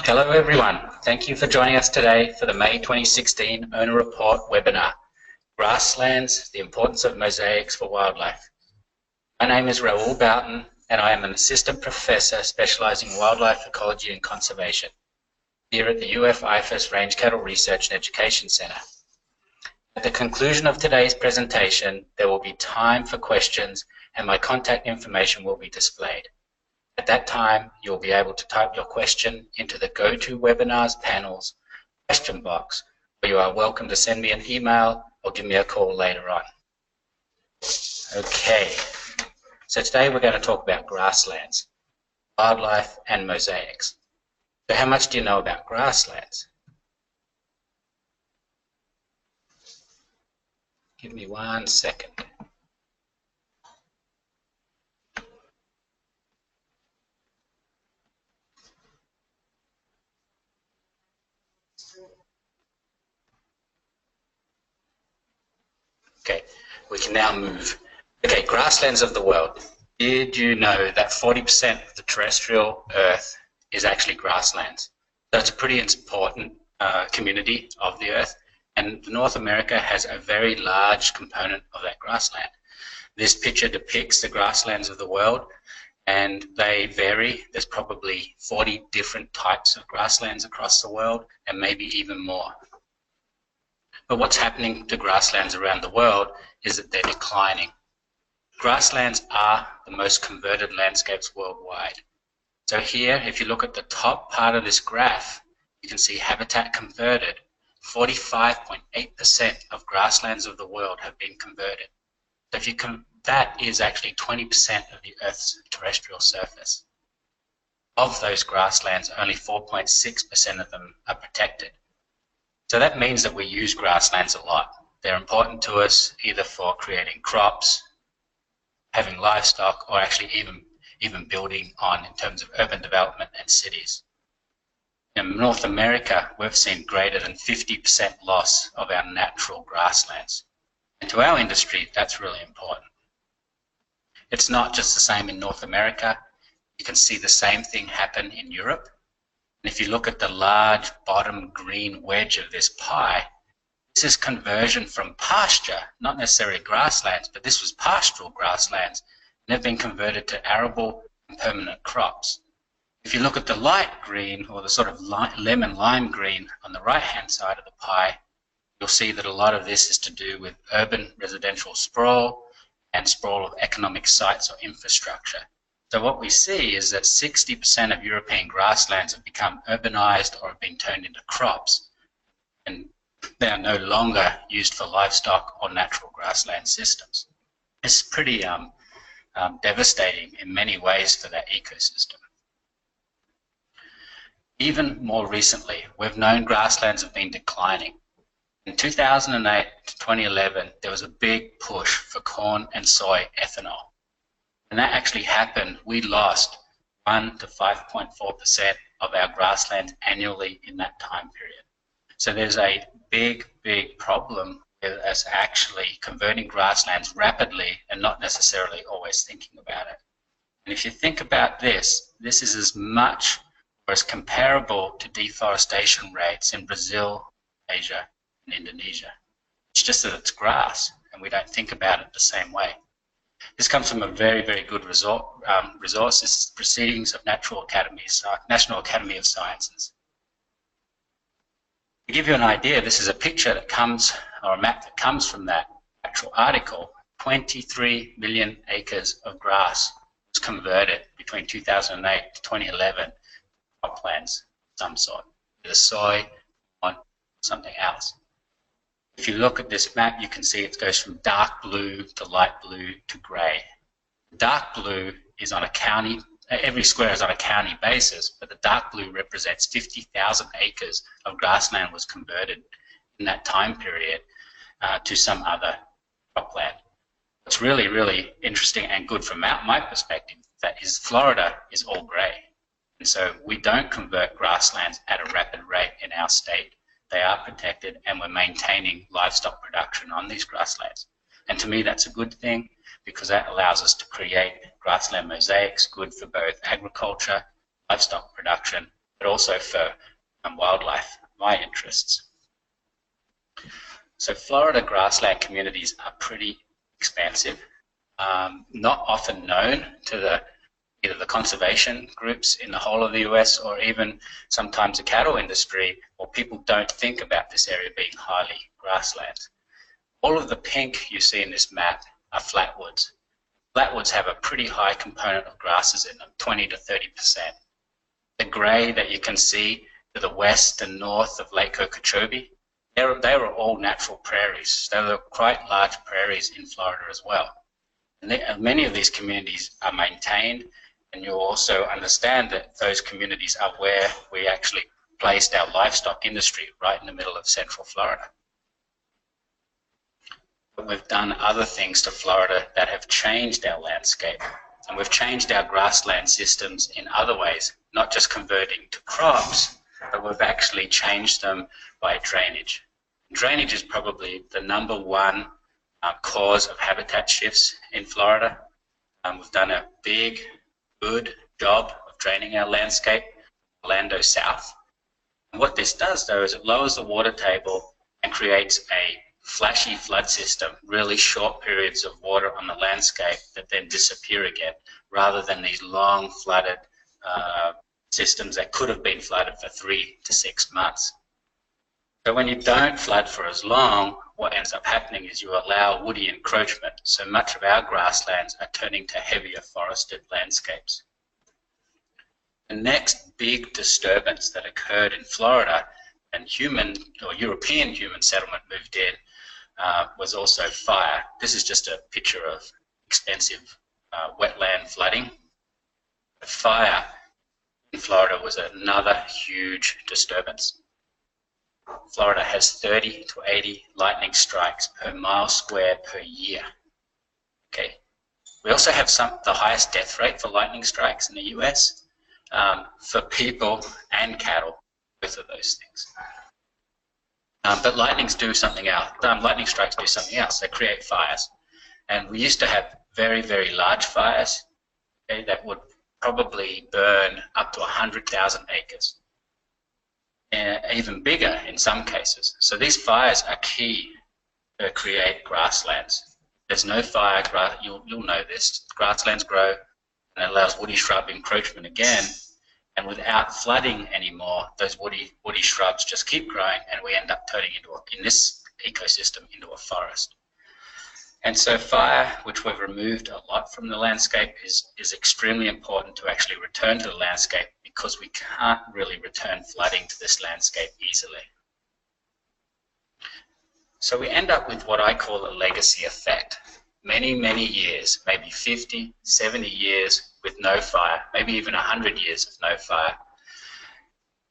Hello everyone, thank you for joining us today for the May 2016 Ona Report Webinar, Grasslands, the Importance of Mosaics for Wildlife. My name is Raoul Boughton and I am an Assistant Professor specialising in Wildlife Ecology and Conservation here at the IFAS Range Cattle Research and Education Centre. At the conclusion of today's presentation, there will be time for questions and my contact information will be displayed. At that time, you'll be able to type your question into the GoToWebinars panel's question box, or you are welcome to send me an email or give me a call later on. Okay, so today we're going to talk about grasslands, wildlife and mosaics. So how much do you know about grasslands? Give me 1 second. Okay, we can now move. Okay, grasslands of the world. Did you know that 40% of the terrestrial Earth is actually grasslands? So it's a pretty important community of the Earth, and North America has a very large component of that grassland. This picture depicts the grasslands of the world, and they vary. There's probably 40 different types of grasslands across the world, and maybe even more. But what's happening to grasslands around the world is that they're declining. Grasslands are the most converted landscapes worldwide. So here, if you look at the top part of this graph, you can see habitat converted. 45.8% of grasslands of the world have been converted. So if you that is actually 20% of the Earth's terrestrial surface. Of those grasslands, only 4.6% of them are protected. So that means that we use grasslands a lot. They're important to us either for creating crops, having livestock, or actually even building on in terms of urban development and cities. In North America, we've seen greater than 50% loss of our natural grasslands. And to our industry, that's really important. It's not just the same in North America. You can see the same thing happen in Europe. And if you look at the large bottom green wedge of this pie, this is conversion from pasture, not necessarily grasslands, but this was pastoral grasslands, and they've been converted to arable and permanent crops. If you look at the light green, or the sort of lemon lime green on the right-hand side of the pie, you'll see that a lot of this is to do with urban residential sprawl and sprawl of economic sites or infrastructure. So what we see is that 60% of European grasslands have become urbanized or have been turned into crops, and they are no longer used for livestock or natural grassland systems. It's pretty devastating in many ways for that ecosystem. Even more recently, we've known grasslands have been declining. In 2008 to 2011, there was a big push for corn and soy ethanol. And that actually happened. We lost 1 to 5.4% of our grasslands annually in that time period. So there's a big problem with us actually converting grasslands rapidly and not necessarily always thinking about it. And if you think about this, this is as much or as comparable to deforestation rates in Brazil, Asia, and Indonesia. It's just that it's grass and we don't think about it the same way. This comes from a very good resource. This is Proceedings of National Academy of Sciences. To give you an idea, this is a picture that comes, or a map that comes from that actual article. 23 million acres of grass was converted between 2008 to 2011 croplands of some sort, either soy or something else. If you look at this map, you can see it goes from dark blue to light blue to grey. Dark blue is on a county, every square is on a county basis, but the dark blue represents 50,000 acres of grassland was converted in that time period to some other cropland. What's really interesting and good from my perspective, that is Florida is all grey. And so we don't convert grasslands at a rapid rate in our state. They are protected and we're maintaining livestock production on these grasslands. And to me that's a good thing because that allows us to create grassland mosaics, good for both agriculture, livestock production, but also for wildlife, my interests. So Florida grassland communities are pretty expansive, not often known to either the conservation groups in the whole of the US or even sometimes the cattle industry, or people don't think about this area being highly grasslands. All of the pink you see in this map are flatwoods. Flatwoods have a pretty high component of grasses in them, 20 to 30%. The grey that you can see to the west and north of Lake Okeechobee, they were all natural prairies. They were quite large prairies in Florida as well. And many of these communities are maintained, and you'll also understand that those communities are where we actually placed our livestock industry, right in the middle of central Florida. But we've done other things to Florida that have changed our landscape, and we've changed our grassland systems in other ways, not just converting to crops, but we've actually changed them by drainage. Drainage is probably the #1 cause of habitat shifts in Florida. We've done a big, good job of draining our landscape, Orlando South. And what this does, though, is it lowers the water table and creates a flashy flood system, really short periods of water on the landscape that then disappear again, rather than these long flooded systems that could have been flooded for 3 to 6 months. So when you don't flood for as long, what ends up happening is you allow woody encroachment. So much of our grasslands are turning to heavier forested landscapes. The next big disturbance that occurred in Florida and human or European human settlement moved in was also fire. This is just a picture of extensive wetland flooding. The fire in Florida was another huge disturbance. Florida has 30 to 80 lightning strikes per mile square per year. Okay. We also have the highest death rate for lightning strikes in the US for people and cattle, both of those things. But lightnings do something else. Lightning strikes do something else. They create fires. And we used to have very, very large fires, okay, that would probably burn up to 100,000 acres. Even bigger in some cases. So these fires are key to create grasslands. There's no fire, you'll know this, grasslands grow and it allows woody shrub encroachment again, and without flooding anymore, those woody shrubs just keep growing and we end up turning in this ecosystem into a forest. And so fire, which we've removed a lot from the landscape, is extremely important to actually return to the landscape, because we can't really return flooding to this landscape easily. So we end up with what I call a legacy effect. Many, many years, maybe 50, 70 years with no fire, maybe even 100 years of no fire.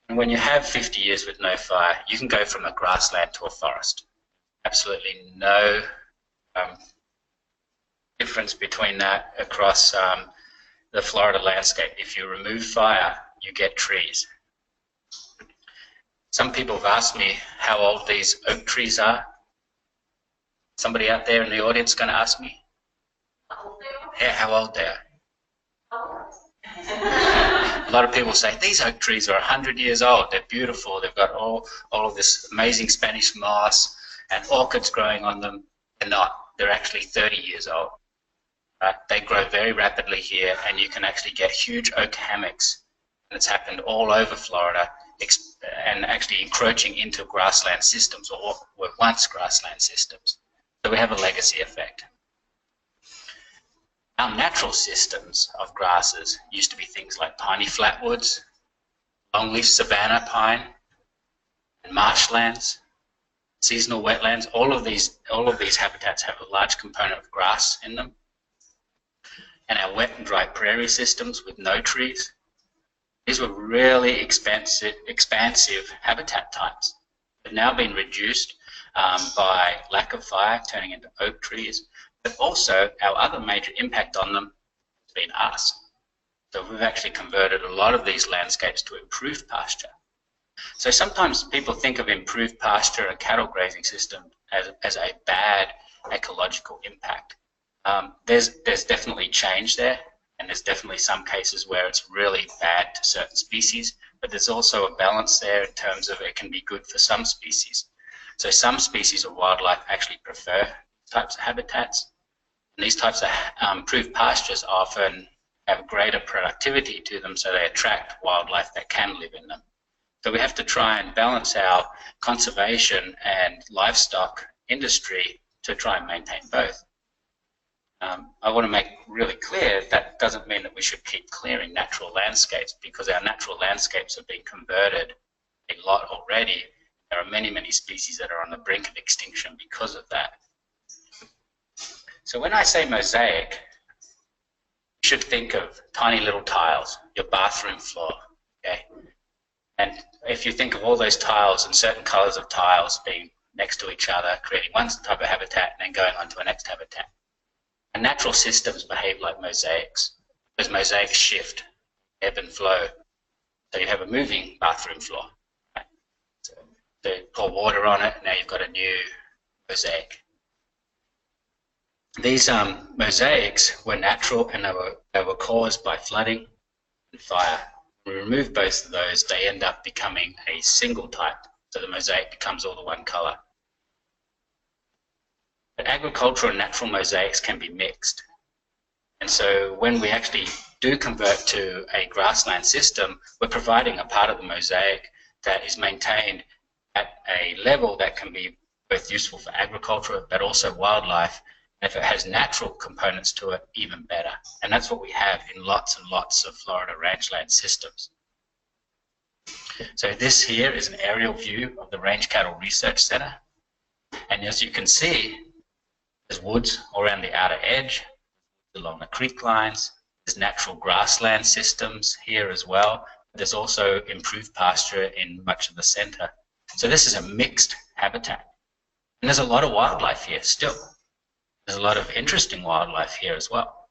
And when you have 50 years with no fire, you can go from a grassland to a forest. Absolutely no difference between that across the Florida landscape. If you remove fire, you get trees. Some people have asked me how old these oak trees are. Somebody out there in the audience going to ask me? Yeah, how old they are. A lot of people say, these oak trees are 100 years old. They're beautiful. They've got all of this amazing Spanish moss and orchids growing on them. They're not. They're actually 30 years old. They grow very rapidly here, and you can actually get huge oak hammocks. And it's happened all over Florida, and actually encroaching into grassland systems, or what were once grassland systems. So we have a legacy effect. Our natural systems of grasses used to be things like piney flatwoods, longleaf savanna pine, and marshlands, seasonal wetlands. All of these habitats have a large component of grass in them. And our wet and dry prairie systems with no trees. These were really expansive habitat types. They've now been reduced by lack of fire, turning into oak trees, but also our other major impact on them has been us. So we've actually converted a lot of these landscapes to improved pasture. So sometimes people think of improved pasture, a cattle grazing system, as a bad ecological impact. There's definitely change there, and there's definitely some cases where it's really bad to certain species, but there's also a balance there in terms of it can be good for some species. So some species of wildlife actually prefer types of habitats. And these types of improved pastures often have greater productivity to them, so they attract wildlife that can live in them. So we have to try and balance our conservation and livestock industry to try and maintain both. I want to make really clear that doesn't mean that we should keep clearing natural landscapes, because our natural landscapes have been converted a lot already. There are many, many species that are on the brink of extinction because of that. So when I say mosaic, you should think of tiny little tiles, your bathroom floor, okay? And if you think of all those tiles and certain colors of tiles being next to each other, creating one type of habitat and then going on to a next habitat. And natural systems behave like mosaics. Those mosaics shift, ebb and flow. So you have a moving bathroom floor. Right? So you pour water on it, now you've got a new mosaic. These mosaics were natural, and they were caused by flooding and fire. When we remove both of those, they end up becoming a single type. So the mosaic becomes all the one color. But agricultural and natural mosaics can be mixed. And so when we actually do convert to a grassland system, we're providing a part of the mosaic that is maintained at a level that can be both useful for agriculture but also wildlife. And if it has natural components to it, even better. And that's what we have in lots and lots of Florida ranchland systems. So this here is an aerial view of the Range Cattle Research Center. And as you can see, there's woods all around the outer edge, along the creek lines. There's natural grassland systems here as well. There's also improved pasture in much of the center. So this is a mixed habitat. And there's a lot of wildlife here still. There's a lot of interesting wildlife here as well.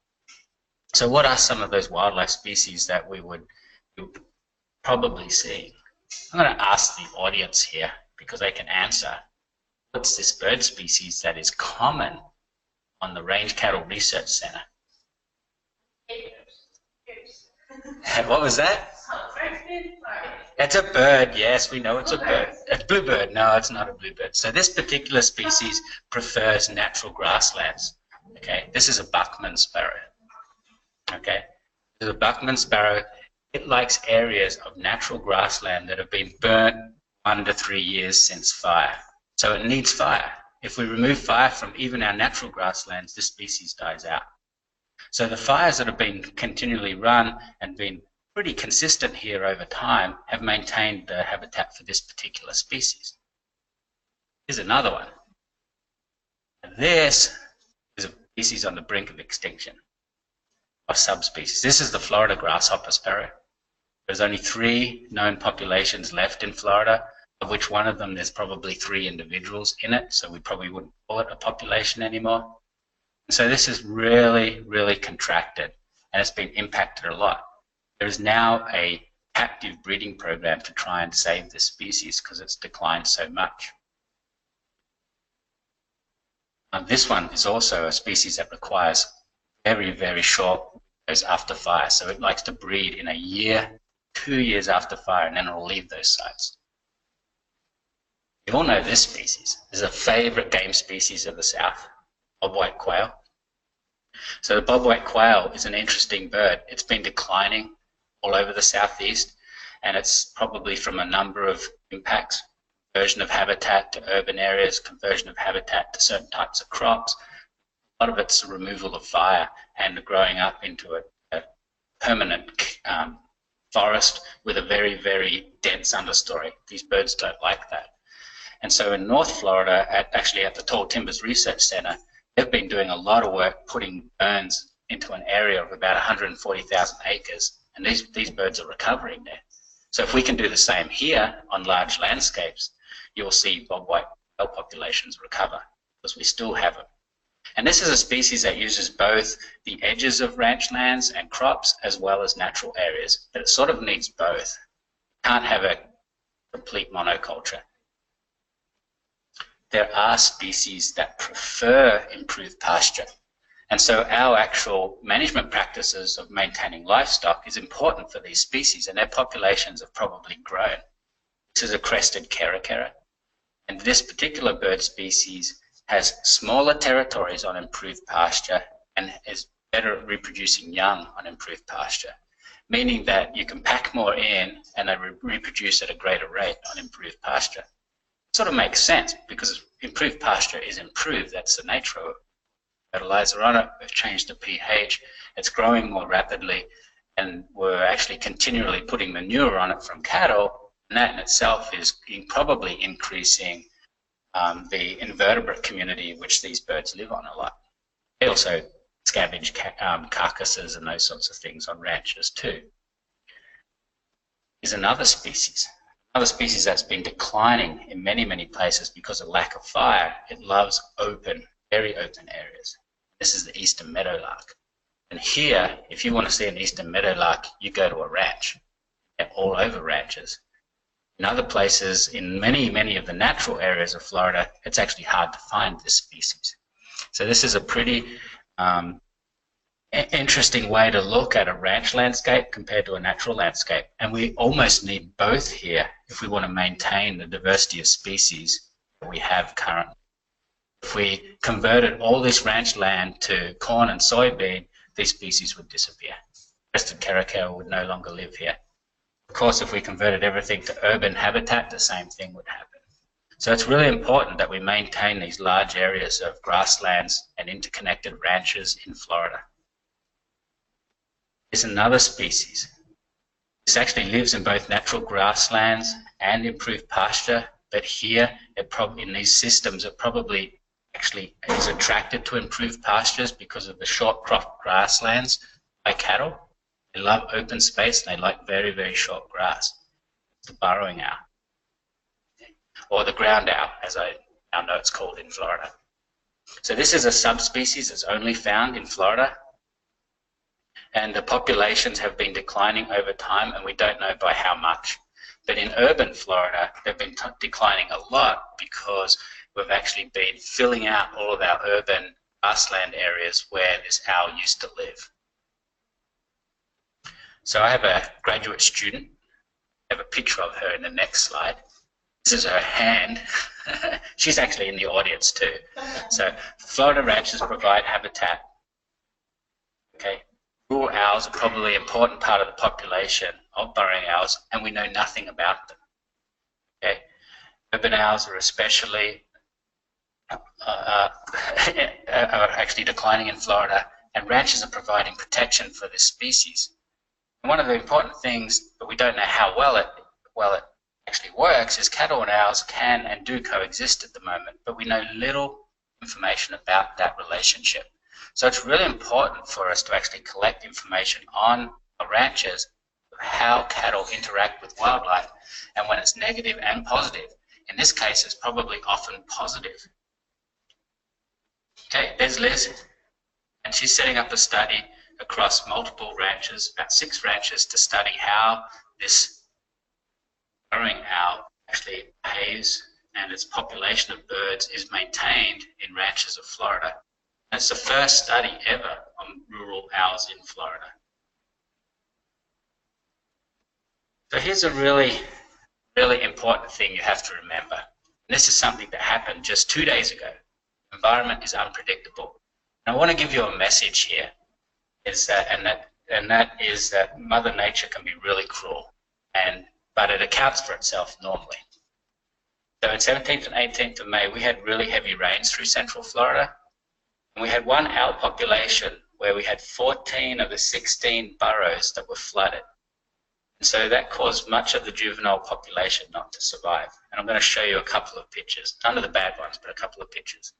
So what are some of those wildlife species that we would probably see? I'm going to ask the audience here because they can answer. What's this bird species that is common on the Range Cattle Research Center? What was that? It's a bird, yes, we know it's a bird. A bluebird, no, it's not a bluebird. So this particular species prefers natural grasslands, okay? This is a Buckman sparrow, okay? This is a Buckman sparrow. It likes areas of natural grassland that have been burnt 1 to 3 years since fire. So it needs fire. If we remove fire from even our natural grasslands, this species dies out. So the fires that have been continually run and been pretty consistent here over time have maintained the habitat for this particular species. Here's another one. And this is a species on the brink of extinction, or subspecies. This is the Florida grasshopper sparrow. There's only 3 known populations left in Florida, of which one of them there's probably 3 individuals in it, so we probably wouldn't call it a population anymore. And so this is really, really contracted, and it's been impacted a lot. There is now a captive breeding program to try and save this species because it's declined so much. This one is also a species that requires very, very short windows after fire. So it likes to breed in a year, 2 years after fire, and then it'll leave those sites. You all know this species. This is a favorite game species of the South, bobwhite quail. So the bobwhite quail is an interesting bird. It's been declining all over the Southeast, and it's probably from a number of impacts: conversion of habitat to urban areas, conversion of habitat to certain types of crops. A lot of it's the removal of fire and growing up into a permanent forest with a very, very dense understory. These birds don't like that. And so in North Florida, actually at the Tall Timbers Research Center, they've been doing a lot of work putting burns into an area of about 140,000 acres. And these birds are recovering there. So if we can do the same here on large landscapes, you'll see bobwhite quail populations recover because we still have them. And this is a species that uses both the edges of ranchlands and crops as well as natural areas, but it sort of needs both. You can't have a complete monoculture. There are species that prefer improved pasture. And so our actual management practices of maintaining livestock is important for these species, and their populations have probably grown. This is a crested kerikera, and this particular bird species has smaller territories on improved pasture and is better at reproducing young on improved pasture, meaning that you can pack more in and they reproduce at a greater rate on improved pasture. It sort of makes sense because improved pasture is improved. That's the nature of fertilizer on it. We've changed the pH. It's growing more rapidly, and we're actually continually putting manure on it from cattle, and that in itself is probably increasing the invertebrate community which these birds live on a lot. They also scavenge carcasses and those sorts of things on ranches too. Is another species that's been declining in many, many places because of lack of fire. It loves open, very open areas. This is the eastern meadowlark. And here, if you want to see an eastern meadowlark, you go to a ranch. They're all over ranches. In other places, in many, many of the natural areas of Florida, it's actually hard to find this species. So this is a pretty interesting way to look at a ranch landscape compared to a natural landscape. And we almost need both here if we want to maintain the diversity of species that we have currently. If we converted all this ranch land to corn and soybean, these species would disappear. Crested kerikera would no longer live here. Of course, if we converted everything to urban habitat, the same thing would happen. So it's really important that we maintain these large areas of grasslands and interconnected ranches in Florida. There's another species. This actually lives in both natural grasslands and improved pasture, but here, in these systems, it probably actually is attracted to improved pastures because of the short crop grasslands by cattle. They love open space and they like very, very short grass. It's the burrowing owl, or the ground owl, as I now know it's called in Florida. So this is a subspecies that's only found in Florida, and the populations have been declining over time, and we don't know by how much. But in urban Florida, they've been declining a lot because we've actually been filling out all of our urban grassland areas where this owl used to live. So I have a graduate student. I have a picture of her in the next slide. This is her hand. She's actually in the audience too. So Florida ranches provide habitat. Okay. Rural owls are probably an important part of the population of burrowing owls, and we know nothing about them. Okay. Urban owls are especially are actually declining in Florida, and ranches are providing protection for this species. And one of the important things, but we don't know how well it actually works, is cattle and owls can and do coexist at the moment, but we know little information about that relationship. So it's really important for us to actually collect information on our ranches of how cattle interact with wildlife, and when it's negative and positive. In this case, it's probably often positive. Okay, there's Liz, and she's setting up a study across multiple ranches, about 6 ranches, to study how this burrowing owl actually behaves and its population of birds is maintained in ranches of Florida. And it's the first study ever on rural owls in Florida. So here's a really, really important thing you have to remember. And this is something that happened just 2 days ago. The environment is unpredictable. And I want to give you a message here. That is that Mother Nature can be really cruel, but it accounts for itself normally. So on 17th and 18th of May, we had really heavy rains through central Florida, and we had one owl population where we had 14 of the 16 burrows that were flooded. And so that caused much of the juvenile population not to survive. And I'm going to show you a couple of pictures, none of the bad ones, but a couple of pictures.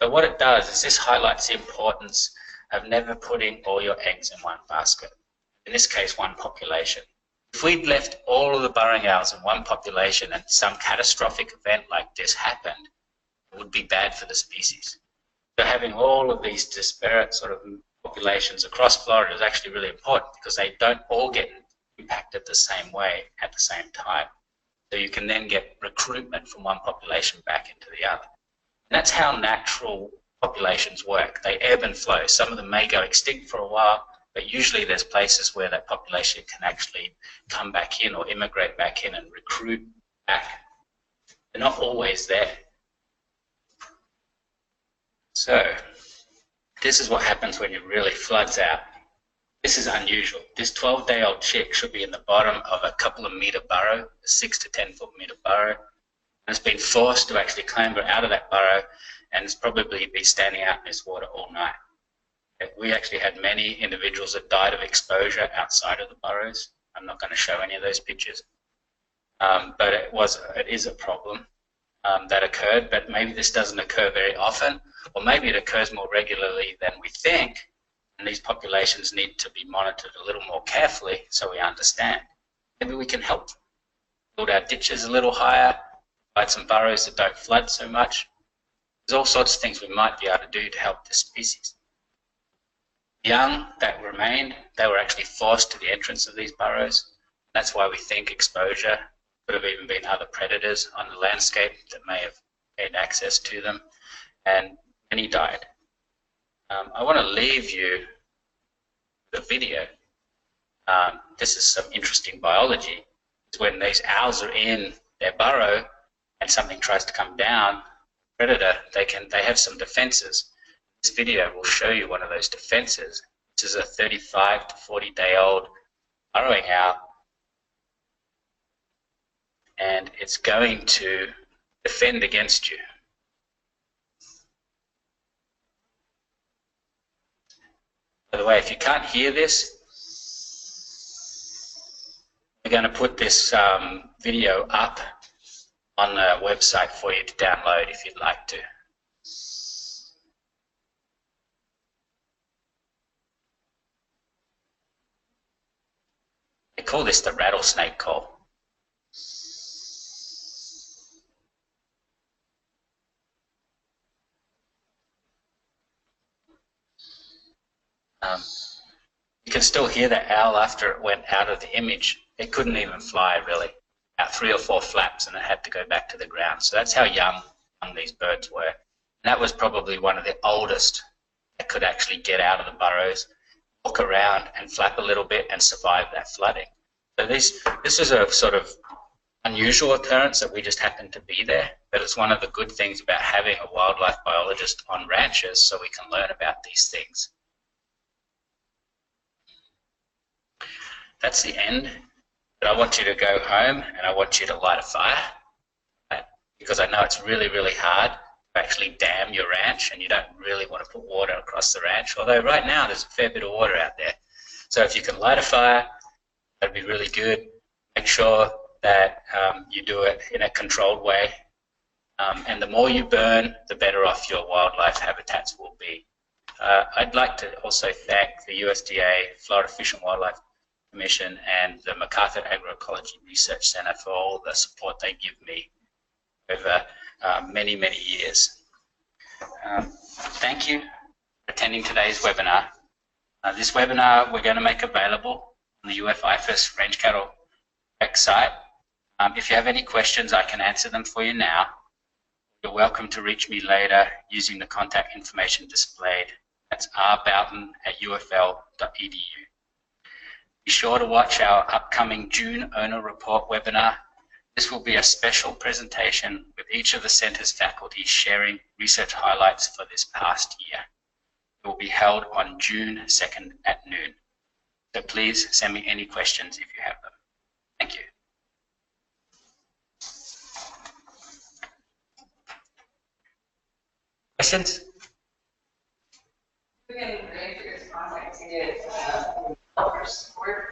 But what it does is this highlights the importance of never putting all your eggs in one basket. In this case, one population. If we'd left all of the burrowing owls in one population and some catastrophic event like this happened, it would be bad for the species. So having all of these disparate sort of populations across Florida is actually really important because they don't all get impacted the same way at the same time. So you can then get recruitment from one population back into the other. And that's how natural populations work. They ebb and flow. Some of them may go extinct for a while, but usually there's places where that population can actually come back in or immigrate back in and recruit back. They're not always there. So this is what happens when it really floods out. This is unusual. This 12-day-old chick should be in the bottom of a couple of meter burrow, a 6 to 10 foot meter burrow, and it's been forced to actually clamber out of that burrow, and it's probably been standing out in this water all night. We actually had many individuals that died of exposure outside of the burrows. I'm not going to show any of those pictures, but it is a problem that occurred. But maybe this doesn't occur very often, or maybe it occurs more regularly than we think. And these populations need to be monitored a little more carefully so we understand. Maybe we can help them. Build our ditches a little higher, provide some burrows that don't flood so much. There's all sorts of things we might be able to do to help this species. The young that remained, they were actually forced to the entrance of these burrows. That's why we think exposure could have even been other predators on the landscape that may have gained access to them, and many died. I want to leave you the video. This is some interesting biology. It's when these owls are in their burrow and something tries to come down, predator, they have some defenses. This video will show you one of those defenses. This is a 35 to 40-day-old burrowing owl, and it's going to defend against you. By the way, if you can't hear this, we're going to put this video up on the website for you to download if you'd like to. They call this the rattlesnake call. You can still hear the owl after it went out of the image. It couldn't even fly, really. About 3 or 4 flaps, and it had to go back to the ground. So that's how young these birds were. And that was probably one of the oldest that could actually get out of the burrows, walk around and flap a little bit and survive that flooding. So this is a sort of unusual occurrence that we just happened to be there, but it's one of the good things about having a wildlife biologist on ranches so we can learn about these things. That's the end, but I want you to go home and I want you to light a fire, right? Because I know it's really, really hard to actually dam your ranch, and you don't really want to put water across the ranch, although right now there's a fair bit of water out there. So if you can light a fire, that'd be really good. Make sure that you do it in a controlled way, and the more you burn, the better off your wildlife habitats will be. I'd like to also thank the USDA, Florida Fish and Wildlife Commission, and the MacArthur Agroecology Research Center for all the support they give me over many, many years. Thank you for attending today's webinar. This webinar we're going to make available on the IFAS Range Cattle site. If you have any questions, I can answer them for you now. You're welcome to reach me later using the contact information displayed. That's rboughton@ufl.edu. Be sure to watch our upcoming June Ona Report webinar. This will be a special presentation with each of the center's faculty sharing research highlights for this past year. It will be held on June 2nd at noon. So please send me any questions if you have them. Thank you. Questions? We can answer your contact to get developer support.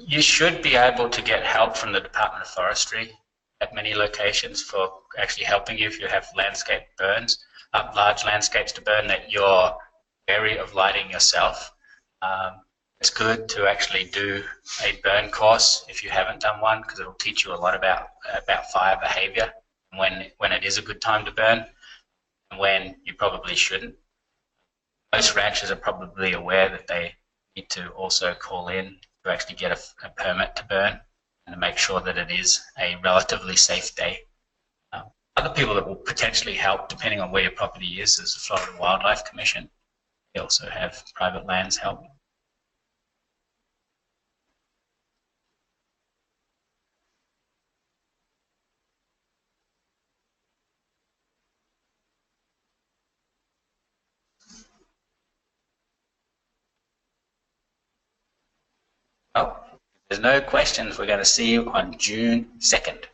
You should be able to get help from the Department of Forestry at many locations for actually helping you if you have landscape burns, large landscapes to burn that you're wary of lighting yourself. It's good to actually do a burn course if you haven't done one, because it will teach you a lot about fire behavior, and when it is a good time to burn and when you probably shouldn't. Most ranchers are probably aware that they need to also call in to actually get a permit to burn and to make sure that it is a relatively safe day. Other people that will potentially help, depending on where your property is the Florida Wildlife Commission. They also have private lands help. Oh, if there's no questions, we're going to see you on June 2nd.